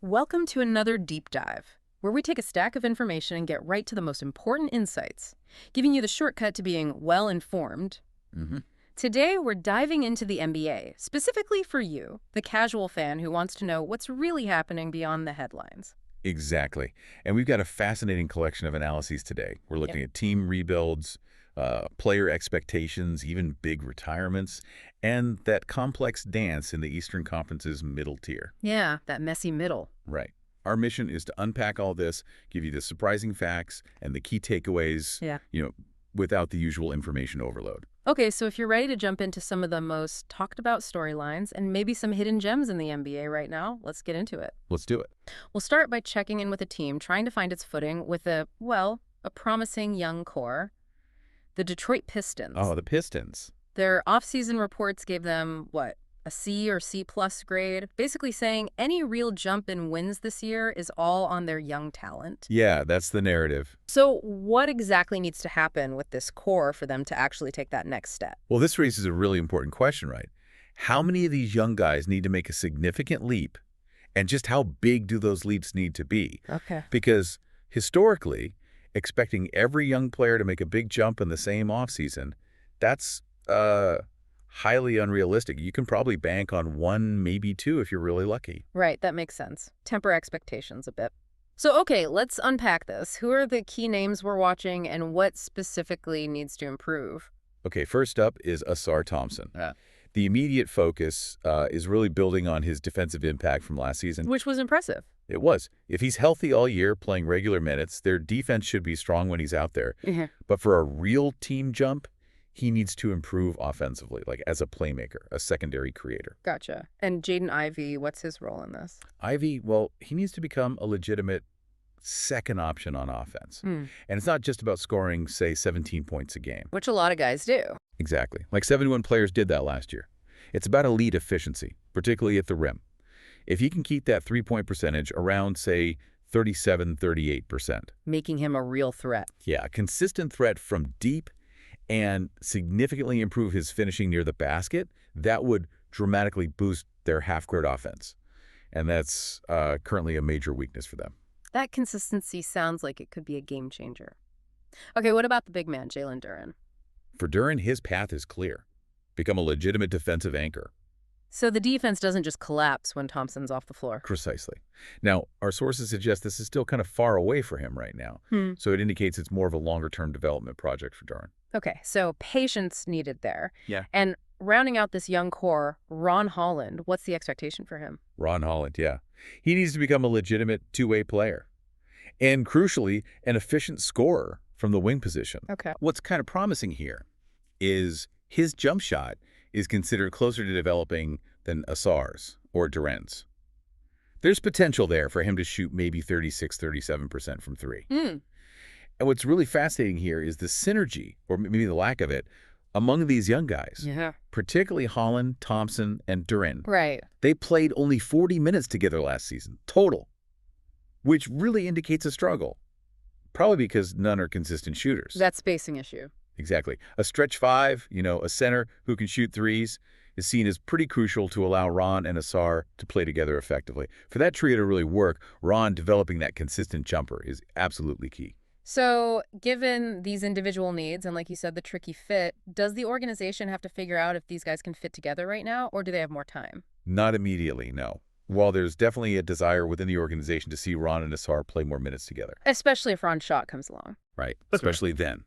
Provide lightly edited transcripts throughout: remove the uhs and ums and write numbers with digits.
Welcome to another deep dive, where we take a stack of information and get right to the most important insights, giving you the shortcut to being well-informed. Mm-hmm. Today, we're diving into the NBA, specifically for you, the casual fan who wants to know what's really happening beyond the headlines. Exactly. And we've got a fascinating collection of analyses today. We're looking at team rebuilds, player expectations, even big retirements, and that complex dance in the Eastern Conference's middle tier. Yeah, that messy middle. Right. Our mission is to unpack all this, give you the surprising facts and the key takeaways, without the usual information overload. Okay, so if you're ready to jump into some of the most talked about storylines and maybe some hidden gems in the NBA right now, let's get into it. Let's do it. We'll start by checking in with a team trying to find its footing with a promising young core, the Detroit Pistons. Oh, the Pistons. Their off-season reports gave them, a C or C-plus grade, basically saying any real jump in wins this year is all on their young talent. Yeah, that's the narrative. So what exactly needs to happen with this core for them to actually take that next step? Well, this raises a really important question, right? How many of these young guys need to make a significant leap, and just how big do those leaps need to be? Okay. Because historically, expecting every young player to make a big jump in the same offseason, that's highly unrealistic. You can probably bank on one, maybe two if you're really lucky. Right, that makes sense. Temper expectations a bit. So, okay, let's unpack this. Who are the key names we're watching and what specifically needs to improve? Okay, first up is Ausar Thompson. Yeah. The immediate focus is really building on his defensive impact from last season. Which was impressive. It was. If he's healthy all year, playing regular minutes, their defense should be strong when he's out there. Mm-hmm. But for a real team jump, he needs to improve offensively, like as a playmaker, a secondary creator. Gotcha. And Jaden Ivey, what's his role in this? Ivey, well, he needs to become a legitimate second option on offense. And it's not just about scoring, say, 17 points a game. Which a lot of guys do. Exactly. Like 71 players did that last year. It's about elite efficiency, particularly at the rim. If he can keep that three-point percentage around, say, 37–38%. Making him a real threat. Yeah, a consistent threat from deep and significantly improve his finishing near the basket, that would dramatically boost their half-court offense. And that's currently a major weakness for them. That consistency sounds like it could be a game changer. Okay, what about the big man, Jalen Duren? For Duren, his path is clear. Become a legitimate defensive anchor. So the defense doesn't just collapse when Thompson's off the floor. Precisely. Now, our sources suggest this is still kind of far away for him right now. So it indicates it's more of a longer-term development project for Duren. Okay, so patience needed there. Yeah. And rounding out this young core, Holland, what's the expectation for him? Holland, yeah. He needs to become a legitimate two-way player. And crucially, an efficient scorer from the wing position. Okay. What's kind of promising here is his jump shot is considered closer to developing than Ausar's or Duren's. There's potential there for him to shoot maybe 36–37% from three. And what's really fascinating here is the synergy, or maybe the lack of it, among these young guys. Yeah. Particularly Holland, Thompson, and Duren. Right. They played only 40 minutes together last season, total, which really indicates a struggle. Probably because none are consistent shooters. That spacing issue. Exactly. A stretch five, a center who can shoot threes, is seen as pretty crucial to allow Ron and Ausar to play together effectively. For that trio to really work, Ron developing that consistent jumper is absolutely key. So given these individual needs and, like you said, the tricky fit, does the organization have to figure out if these guys can fit together right now, or do they have more time? Not immediately, no. While there's definitely a desire within the organization to see Ron and Ausar play more minutes together. Especially if Ron's shot comes along. Right, especially then.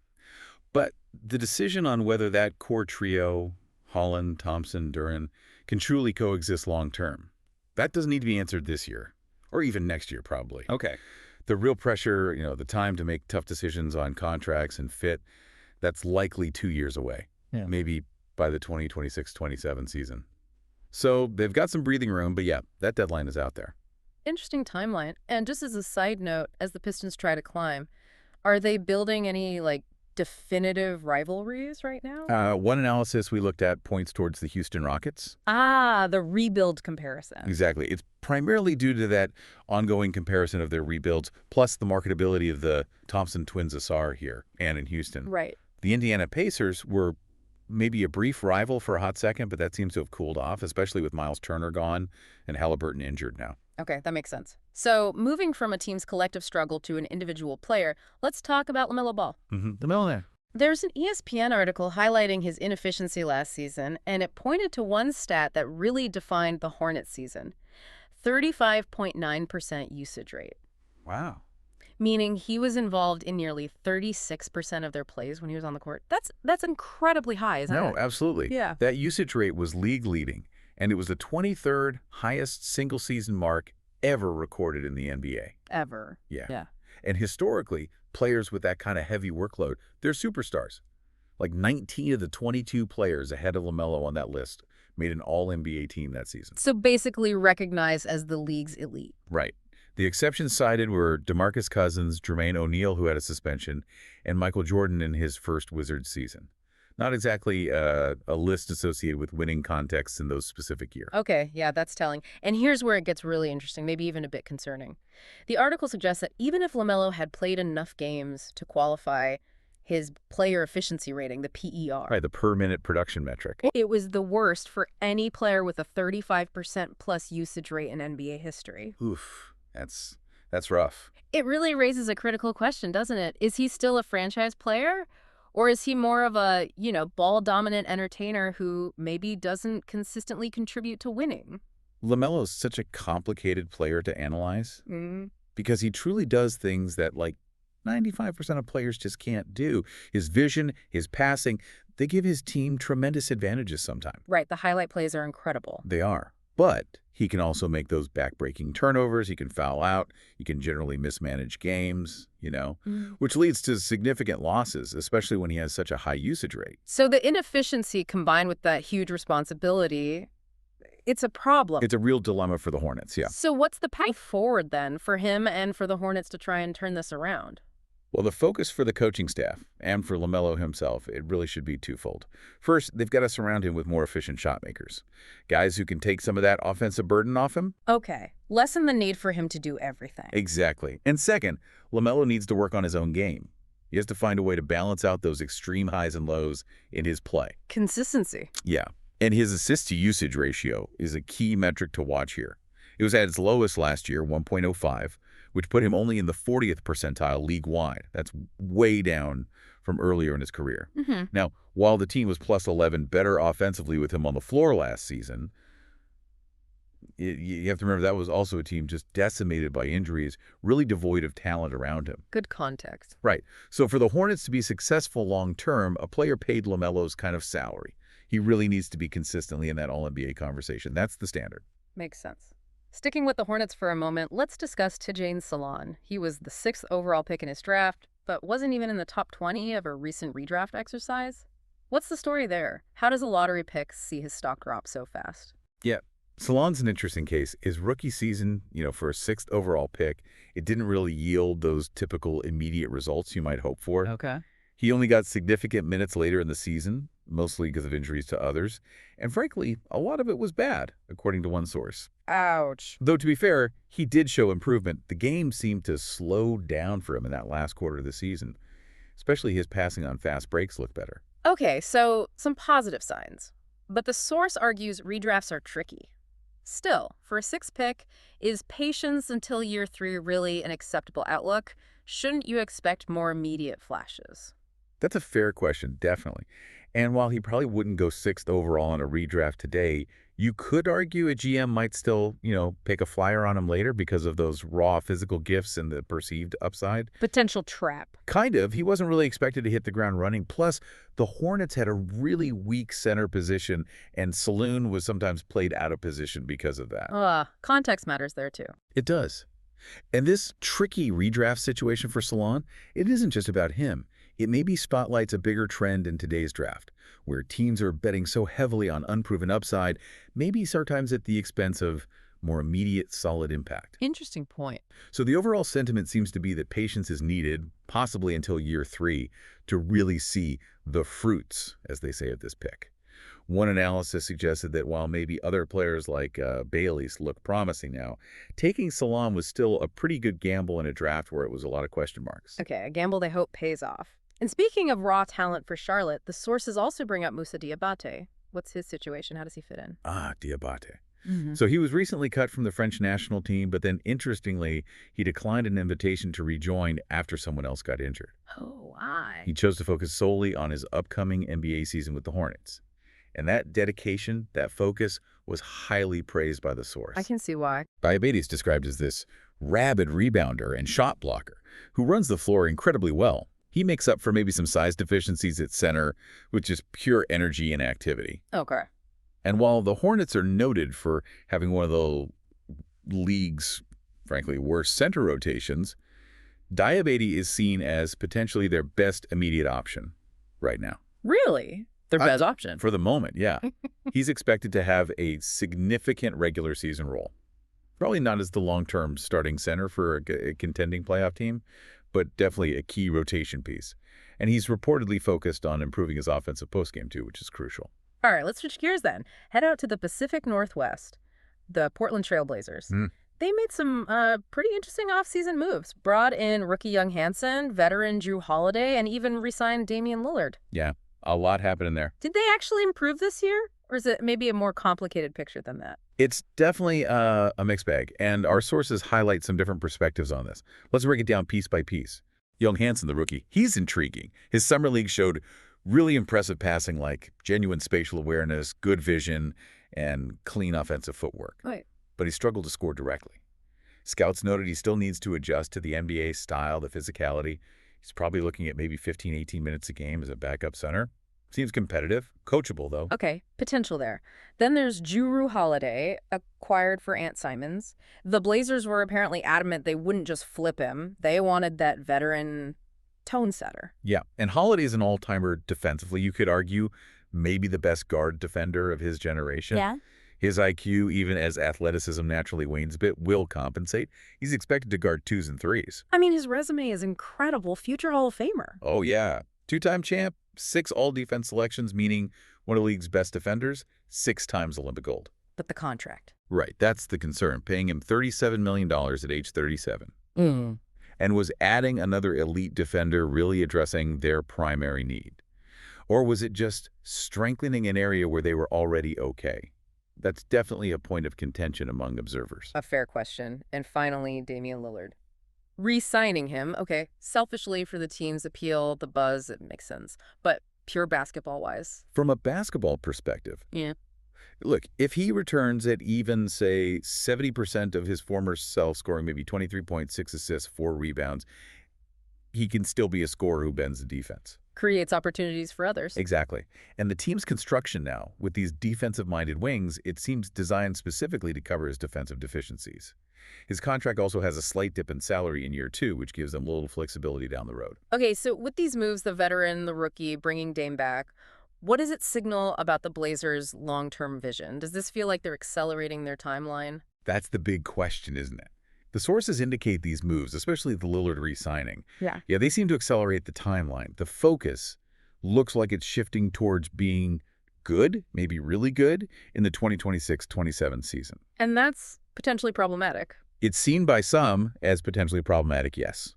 But the decision on whether that core trio, Holland, Thompson, Duren, can truly coexist long-term, that doesn't need to be answered this year, or even next year, probably. Okay. The real pressure, the time to make tough decisions on contracts and fit, that's likely 2 years away. Yeah. Maybe by the 2026-27 season. So they've got some breathing room, but yeah, that deadline is out there. Interesting timeline. And just as a side note, as the Pistons try to climb, are they building any, definitive rivalries right now? One analysis we looked at points towards the Houston Rockets. Ah, the rebuild comparison. Exactly. It's primarily due to that ongoing comparison of their rebuilds, plus the marketability of the Thompson twins Ausar here and in Houston. Right. The Indiana Pacers were maybe a brief rival for a hot second, but that seems to have cooled off, especially with Miles Turner gone and Halliburton injured now. Okay, that makes sense. So moving from a team's collective struggle to an individual player, let's talk about LaMelo Ball. The middle there. There's an ESPN article highlighting his inefficiency last season, and it pointed to one stat that really defined the Hornets season: 35.9% usage rate. Wow. Meaning he was involved in nearly 36% of their plays when he was on the court. That's incredibly high, isn't it? No, absolutely. Yeah. That usage rate was league leading, and it was the 23rd highest single-season mark ever recorded in the NBA. Ever. Yeah. Yeah. And historically, players with that kind of heavy workload, they're superstars. Like 19 of the 22 players ahead of LaMelo on that list made an all-NBA team that season. So basically recognized as the league's elite. Right. The exceptions cited were DeMarcus Cousins, Jermaine O'Neal, who had a suspension, and Michael Jordan in his first Wizards season. Not exactly a list associated with winning contexts in those specific years. Okay, yeah, that's telling. And here's where it gets really interesting, maybe even a bit concerning. The article suggests that even if LaMelo had played enough games to qualify his player efficiency rating, the PER, Right, the per-minute production metric. it was the worst for any player with a 35% plus usage rate in NBA history. Oof, that's rough. It really raises a critical question, doesn't it? Is he still a franchise player? Or is he more of a, ball-dominant entertainer who maybe doesn't consistently contribute to winning? LaMelo's such a complicated player to analyze Mm. because he truly does things that, 95% of players just can't do. His vision, his passing, they give his team tremendous advantages sometimes. Right, the highlight plays are incredible. They are. But he can also make those back-breaking turnovers. He can foul out. He can generally mismanage games, which leads to significant losses, especially when he has such a high usage rate. So the inefficiency combined with that huge responsibility, it's a problem. It's a real dilemma for the Hornets, yeah. So what's the path forward then for him and for the Hornets to try and turn this around? Well, the focus for the coaching staff and for LaMelo himself, it really should be twofold. First, they've got to surround him with more efficient shot makers. Guys who can take some of that offensive burden off him. Okay, lessen the need for him to do everything. Exactly. And second, LaMelo needs to work on his own game. He has to find a way to balance out those extreme highs and lows in his play. Consistency. Yeah. And his assist-to-usage ratio is a key metric to watch here. It was at its lowest last year, 1.05, which put him only in the 40th percentile league-wide. That's way down from earlier in his career. Mm-hmm. Now, while the team was plus 11 better offensively with him on the floor last season, you have to remember that was also a team just decimated by injuries, really devoid of talent around him. Good context. Right. So for the Hornets to be successful long-term, a player paid LaMelo's kind of salary. He really needs to be consistently in that All-NBA conversation. That's the standard. Makes sense. Sticking with the Hornets for a moment, let's discuss Tidjane Salaün. He was the 6th overall pick in his draft, but wasn't even in the top 20 of a recent redraft exercise. What's the story there? How does a lottery pick see his stock drop so fast? Yeah. Salaün's an interesting case. His rookie season, for a 6th overall pick, it didn't really yield those typical immediate results you might hope for. Okay. He only got significant minutes later in the season, mostly because of injuries to others. And frankly, a lot of it was bad, according to one source. Ouch. Though, to be fair, he did show improvement. The game seemed to slow down for him in that last quarter of the season. Especially his passing on fast breaks looked better. Okay, so some positive signs. But the source argues redrafts are tricky. Still, for a 6th pick, is patience until year 3 really an acceptable outlook? Shouldn't you expect more immediate flashes? That's a fair question, definitely. And while he probably wouldn't go 6th overall in a redraft today, you could argue a GM might still, pick a flyer on him later because of those raw physical gifts and the perceived upside. Potential trap. Kind of. He wasn't really expected to hit the ground running. Plus, the Hornets had a really weak center position, and Salaün was sometimes played out of position because of that. Context matters there too. It does. And this tricky redraft situation for Salaün, it isn't just about him. It maybe spotlights a bigger trend in today's draft, where teams are betting so heavily on unproven upside, maybe sometimes at the expense of more immediate, solid impact. Interesting point. So the overall sentiment seems to be that patience is needed, possibly until year 3, to really see the fruits, as they say, of this pick. One analysis suggested that while maybe other players like Bailey's look promising now, taking Salaün was still a pretty good gamble in a draft where it was a lot of question marks. Okay, a gamble they hope pays off. And speaking of raw talent for Charlotte, the sources also bring up Moussa Diabate. What's his situation? How does he fit in? Diabate. Mm-hmm. So he was recently cut from the French national team, but then interestingly, he declined an invitation to rejoin after someone else got injured. Oh, why? He chose to focus solely on his upcoming NBA season with the Hornets. And that dedication, that focus, was highly praised by the I source. can see why. Ivey is described as this rabid rebounder and shot blocker who runs the floor incredibly well. He makes up for maybe some size deficiencies at center with just pure energy and activity. Okay. And while the Hornets are noted for having one of the league's, frankly, worst center rotations, Ivey is seen as potentially their best immediate option right now. Really? Their best option. For the moment, yeah. He's expected to have a significant regular season role. Probably not as the long-term starting center for a contending playoff team, but definitely a key rotation piece. And he's reportedly focused on improving his offensive postgame too, which is crucial. All right, let's switch gears then. Head out to the Pacific Northwest, the Portland Trail Blazers. They made some pretty interesting offseason moves. Brought in rookie Yong Hansen, veteran Jrue Holiday, and even re-signed Damian Lillard. Yeah, a lot happening there. Did they actually improve this year? Or is it maybe a more complicated picture than that? It's definitely a mixed bag, and our sources highlight some different perspectives on this. Let's break it down piece by piece. Yong Hansen, the rookie, he's intriguing. His summer league showed really impressive passing, like genuine spatial awareness, good vision, and clean offensive footwork. Right. But he struggled to score directly. Scouts noted he still needs to adjust to the NBA style, the physicality. He's probably looking at maybe 15, 18 minutes a game as a backup center. Seems competitive, coachable, though. Okay, potential there. Then there's Jrue Holiday, acquired for Ant Simons. The Blazers were apparently adamant they wouldn't just flip him. They wanted that veteran tone setter. Yeah, and Holiday's an all-timer defensively. You could argue maybe the best guard defender of his generation. Yeah. His IQ, even as athleticism naturally wanes a bit, will compensate. He's expected to guard 2s and 3s. I mean, his resume is incredible. Future Hall of Famer. Oh, yeah. 2-time champ, 6 all-defense selections, meaning one of the league's best defenders, 6 times Olympic gold. But the contract. Right, that's the concern, paying him $37 million at age 37. Mm. And was adding another elite defender really addressing their primary need? Or was it just strengthening an area where they were already okay? That's definitely a point of contention among observers. A fair question. And finally, Damian Lillard. Re-signing him, okay, selfishly for the team's appeal, the buzz, it makes sense. But pure basketball-wise. From a basketball perspective, Yeah. look, if he returns at even, say, 70% of his former self, scoring maybe 23.6 assists, 4 rebounds, he can still be a scorer who bends the defense. Creates opportunities for others. Exactly. And the team's construction now, with these defensive-minded wings, it seems designed specifically to cover his defensive deficiencies. His contract also has a slight dip in salary in year 2, which gives them a little flexibility down the road. Okay, so with these moves, the veteran, the rookie, bringing Dame back, what does it signal about the Blazers' long-term vision? Does this feel like they're accelerating their timeline? That's the big question, isn't it? The sources indicate these moves, especially the Lillard re-signing. Yeah. Yeah, they seem to accelerate the timeline. The focus looks like it's shifting towards being good, maybe really good, in the 2026-27 season. And that's potentially problematic. It's seen by some as potentially problematic, yes,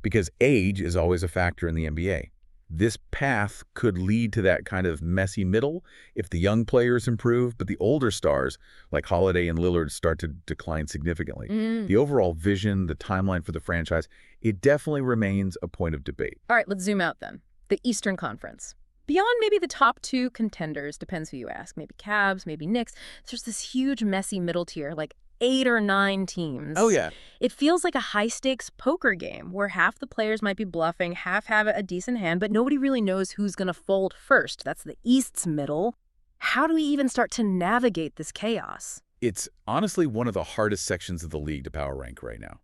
because age is always a factor in the NBA. This path could lead to that kind of messy middle if the young players improve, but the older stars, like Holiday and Lillard, start to decline significantly. The overall vision, the timeline for the franchise, it definitely remains a point of debate. All right, let's zoom out then. The Eastern Conference. Beyond maybe the top 2 contenders, depends who you ask, maybe Cavs, maybe Knicks, there's this huge messy middle tier, like 8 or 9 teams. Oh, yeah. It feels like a high-stakes poker game where half the players might be bluffing, half have a decent hand, but nobody really knows who's going to fold first. That's the East's middle. How do we even start to navigate this chaos? It's honestly one of the hardest sections of the league to power rank right now.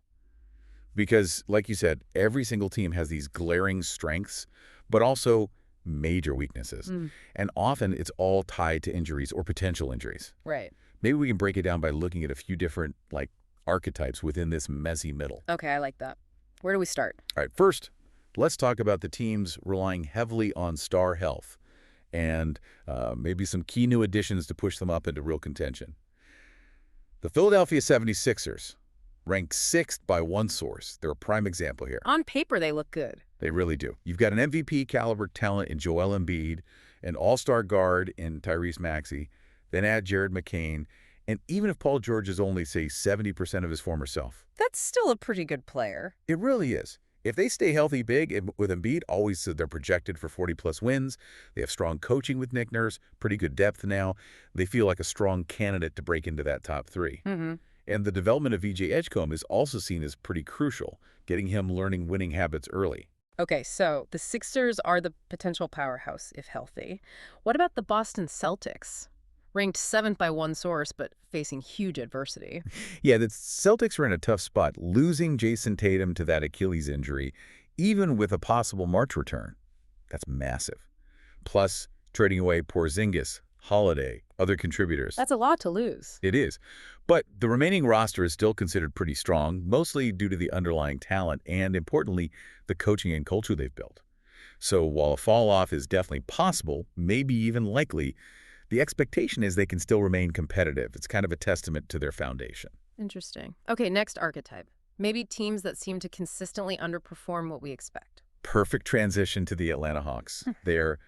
Because, like you said, every single team has these glaring strengths, but also major weaknesses. And often it's all tied to injuries or potential injuries. Right. Maybe we can break it down by looking at a few different, archetypes within this messy middle. Okay, I like that. Where do we start? All right, first, let's talk about the teams relying heavily on star health and maybe some key new additions to push them up into real contention. The Philadelphia 76ers, ranked 6th by one source. They're a prime example here. On paper, they look good. They really do. You've got an MVP-caliber talent in Joel Embiid, an all-star guard in Tyrese Maxey, then add Jared McCain, And even if Paul George is only, say, 70% of his former self. That's still a pretty good player. It really is. If they stay healthy big and with Embiid, always said they're projected for 40-plus wins. They have strong coaching with Nick Nurse, pretty good depth now. They feel like a strong candidate to break into that top three. And the development of VJ Edgecombe is also seen as pretty crucial, getting him learning winning habits early. Okay, so the Sixers are the potential powerhouse if healthy. What about the Boston Celtics? Ranked 7th by one source, but facing huge adversity. Yeah, the Celtics are in a tough spot, losing Jason Tatum to that Achilles injury, even with a possible March return. That's massive. Plus, trading away Porzingis, Holiday, other contributors. That's a lot to lose. It is. But the remaining roster is still considered pretty strong, mostly due to the underlying talent and, importantly, the coaching and culture they've built. So while a fall-off is definitely possible, maybe even likely, the expectation is they can still remain competitive. It's kind of a testament to their foundation. Interesting. Okay, next archetype. Maybe teams that seem to consistently underperform what we expect. Perfect transition to the Atlanta Hawks. They're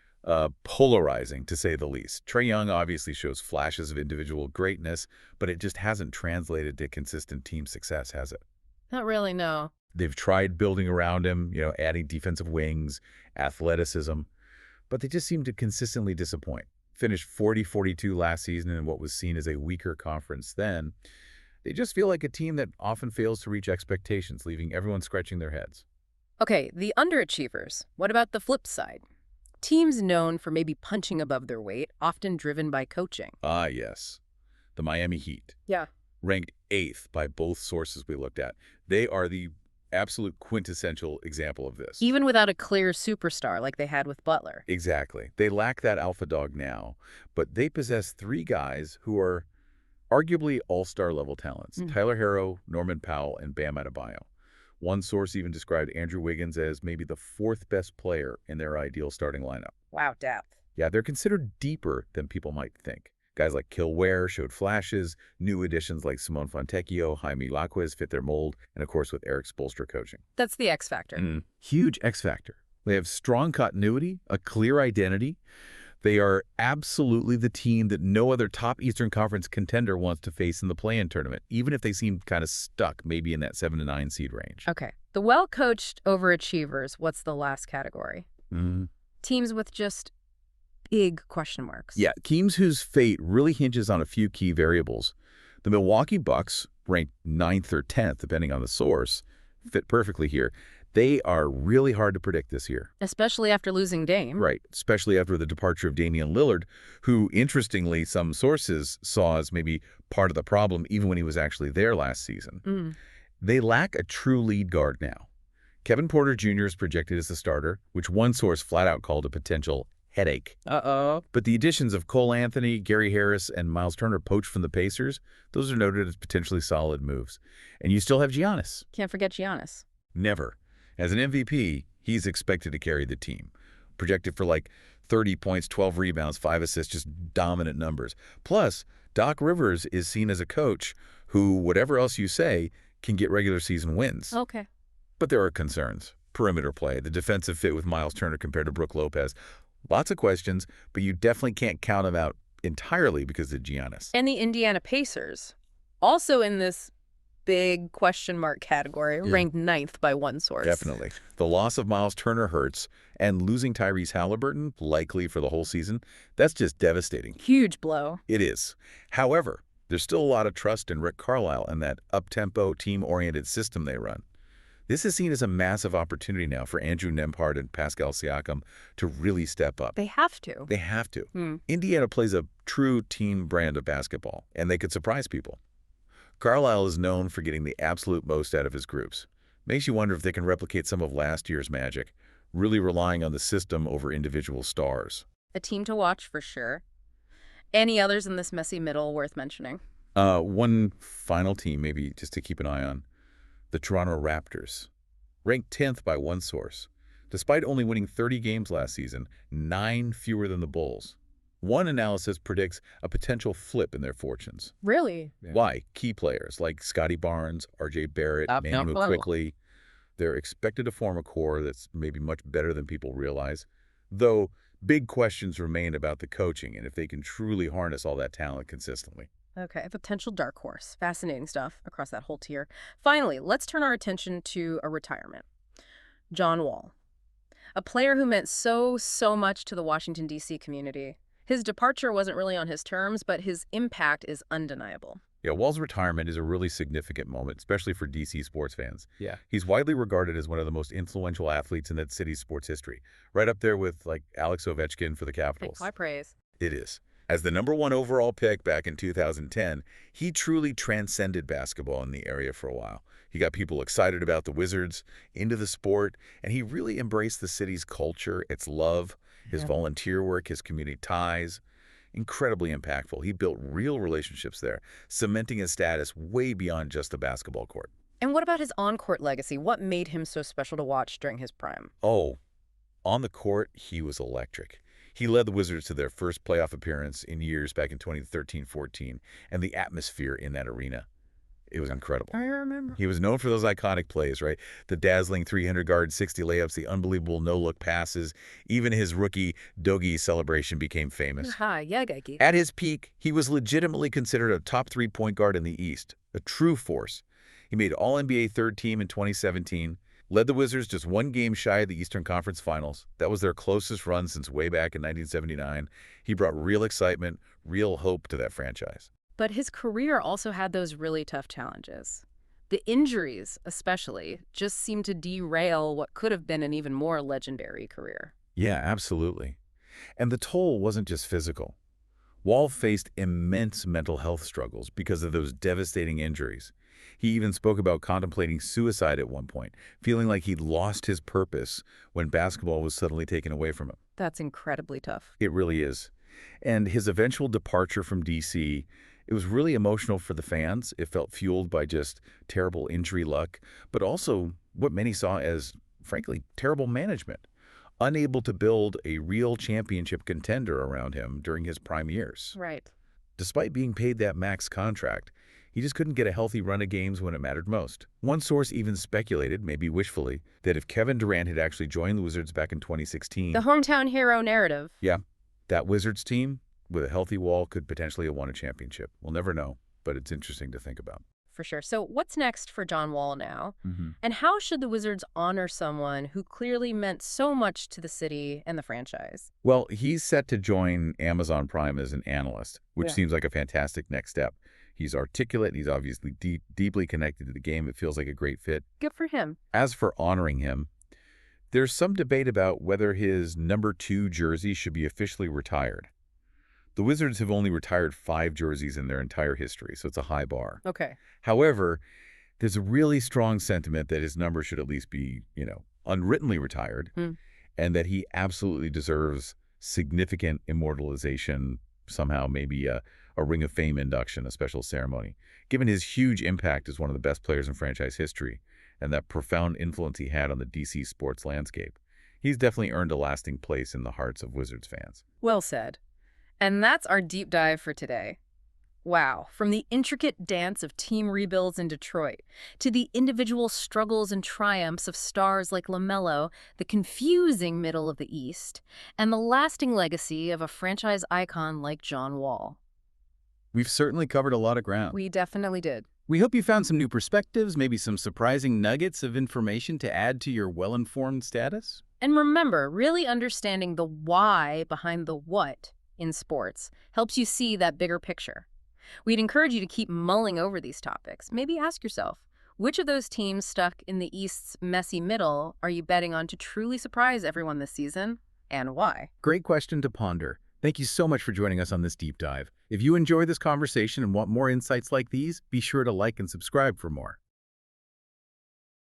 polarizing, to say the least. Trae Young obviously shows flashes of individual greatness, but it just hasn't translated to consistent team success, has it? Not really, no. They've tried building around him, adding defensive wings, athleticism, but they just seem to consistently disappoint. Finished 40-42 last season in what was seen as a weaker conference then. They just feel like a team that often fails to reach expectations, leaving everyone scratching their heads. Okay, the underachievers. What about the flip side? Teams known for maybe punching above their weight, often driven by coaching. Ah, yes. The Miami Heat. Yeah. Ranked 8th by both sources we looked at. They are the absolute quintessential example of this. Even without a clear superstar like they had with Butler. Exactly. They lack that alpha dog now, but they possess 3 guys who are arguably all-star level talents. Tyler Herro, Norman Powell, and Bam Adebayo. One source even described Andrew Wiggins as maybe the 4th best player in their ideal starting lineup. Wow, depth. Yeah, they're considered deeper than people might think. Guys like Kill Ware showed flashes, new additions like Simone Fontecchio, Jaime Laquez fit their mold, and of course with Eric Spoelstra coaching. That's the X factor. Huge X factor. They have strong continuity, a clear identity. They are absolutely the team that no other top Eastern Conference contender wants to face in the play-in tournament, even if they seem kind of stuck maybe in that 7 to 9 seed range. Okay. The well-coached overachievers, what's the last category? Teams with just big question marks. Yeah, teams whose fate really hinges on a few key variables. The Milwaukee Bucks, ranked 9th or 10th, depending on the source, fit perfectly here. They are really hard to predict this year. Especially after losing Dame. Right, especially after the departure of Damian Lillard, who, interestingly, some sources saw as maybe part of the problem even when he was actually there last season. They lack a true lead guard now. Kevin Porter Jr. is projected as the starter, which one source flat out called a potential headache. But the additions of Cole Anthony, Gary Harris, and Miles Turner poached from the Pacers, those are noted as potentially solid moves. And you still have Giannis. Can't forget Giannis. Never. As an MVP, he's expected to carry the team. Projected for like 30 points, 12 rebounds, 5 assists, just dominant numbers. Plus, Doc Rivers is seen as a coach who, whatever else you say, can get regular season wins. Okay. But there are concerns. Perimeter play, the defensive fit with Miles Turner compared to Brook Lopez. Lots of questions, but you definitely can't count them out entirely because of Giannis. And the Indiana Pacers, also in this big question mark category, ranked 9th by one source. Definitely. The loss of Miles Turner hurts, and losing Tyrese Halliburton, likely for the whole season, that's just devastating. Huge blow. It is. However, there's still a lot of trust in Rick Carlisle and that up-tempo, team-oriented system they run. This is seen as a massive opportunity now for Andrew Nembhard and Pascal Siakam to really step up. They have to. They have to. Indiana plays a true team brand of basketball, and they could surprise people. Carlisle is known for getting the absolute most out of his groups. Makes you wonder if they can replicate some of last year's magic, really relying on the system over individual stars. A team to watch for sure. Any others in this messy middle worth mentioning? One final team maybe just to keep an eye on. The Toronto Raptors, ranked 10th by one source. Despite only winning 30 games last season, 9 fewer than the Bulls. One analysis predicts a potential flip in their fortunes. Really? Yeah. Why? Key players like Scotty Barnes, R.J. Barrett, Manu Quickly, they're expected to form a core that's maybe much better than people realize, though big questions remain about the coaching and if they can truly harness all that talent consistently. Okay, a potential dark horse. Fascinating stuff across that whole tier. Finally, let's turn our attention to a retirement. John Wall, a player who meant so much to the Washington, D.C. community. His departure wasn't really on his terms, but his impact is undeniable. Yeah, Wall's retirement is a really significant moment, especially for DC sports fans. Yeah. He's widely regarded as one of the most influential athletes in that city's sports history, right up there with, like, Alex Ovechkin for the Capitals. High praise. It is. As the #1 overall pick back in 2010, he truly transcended basketball in the area for a while. He got people excited about the Wizards, into the sport, and he really embraced the city's culture, its love, his volunteer work, his community ties. Incredibly impactful. He built real relationships there, cementing his status way beyond just the basketball court. And what about his on-court legacy? What made him so special to watch during his prime? Oh, on the court, he was electric. He led the Wizards to their first playoff appearance in years back in 2013-14, and the atmosphere in that arena, it was incredible. I remember. He was known for those iconic plays, right? The dazzling 300-guard 60 layups, the unbelievable no-look passes. Even his rookie Dogie celebration became famous. Yeah, Geiki. At his peak, he was legitimately considered a top 3 point guard in the East, a true force. He made All-NBA third team in 2017, led the Wizards just one game shy of the Eastern Conference Finals. That was their closest run since way back in 1979. He brought real excitement, real hope to that franchise. But his career also had those really tough challenges. The injuries, especially, just seemed to derail what could have been an even more legendary career. Yeah, absolutely. And the toll wasn't just physical. Wall faced immense mental health struggles because of those devastating injuries. He even spoke about contemplating suicide at one point, feeling like he'd lost his purpose when basketball was suddenly taken away from him. That's incredibly tough. It really is. And his eventual departure from D.C., it was really emotional for the fans. It felt fueled by just terrible injury luck, but also what many saw as, frankly, terrible management. Unable to build a real championship contender around him during his prime years. Right. Despite being paid that max contract, he just couldn't get a healthy run of games when it mattered most. One source even speculated, maybe wishfully, that if Kevin Durant had actually joined the Wizards back in 2016... The hometown hero narrative. Yeah, that Wizards team, with a healthy Wall, could potentially have won a championship. We'll never know, but it's interesting to think about. For sure. So what's next for John Wall now? Mm-hmm. And how should the Wizards honor someone who clearly meant so much to the city and the franchise? Well, he's set to join Amazon Prime as an analyst, which seems like a fantastic next step. He's articulate. He's obviously deeply connected to the game. It feels like a great fit. Good for him. As for honoring him, there's some debate about whether his #2 jersey should be officially retired. The Wizards have only retired 5 jerseys in their entire history, so it's a high bar. Okay. However, there's a really strong sentiment that his number should at least be, unwrittenly retired, and that he absolutely deserves significant immortalization, somehow maybe a Ring of Fame induction, a special ceremony. Given his huge impact as one of the best players in franchise history and that profound influence he had on the DC sports landscape, he's definitely earned a lasting place in the hearts of Wizards fans. Well said. And that's our deep dive for today. Wow, from the intricate dance of team rebuilds in Detroit to the individual struggles and triumphs of stars like LaMelo, the confusing middle of the East, and the lasting legacy of a franchise icon like John Wall. We've certainly covered a lot of ground. We definitely did. We hope you found some new perspectives, maybe some surprising nuggets of information to add to your well-informed status. And remember, really understanding the why behind the what in sports helps you see that bigger picture. We'd encourage you to keep mulling over these topics. Maybe ask yourself, which of those teams stuck in the East's messy middle are you betting on to truly surprise everyone this season, and why? Great question to ponder. Thank you so much for joining us on this deep dive. If you enjoy this conversation and want more insights like these, be sure to like and subscribe for more.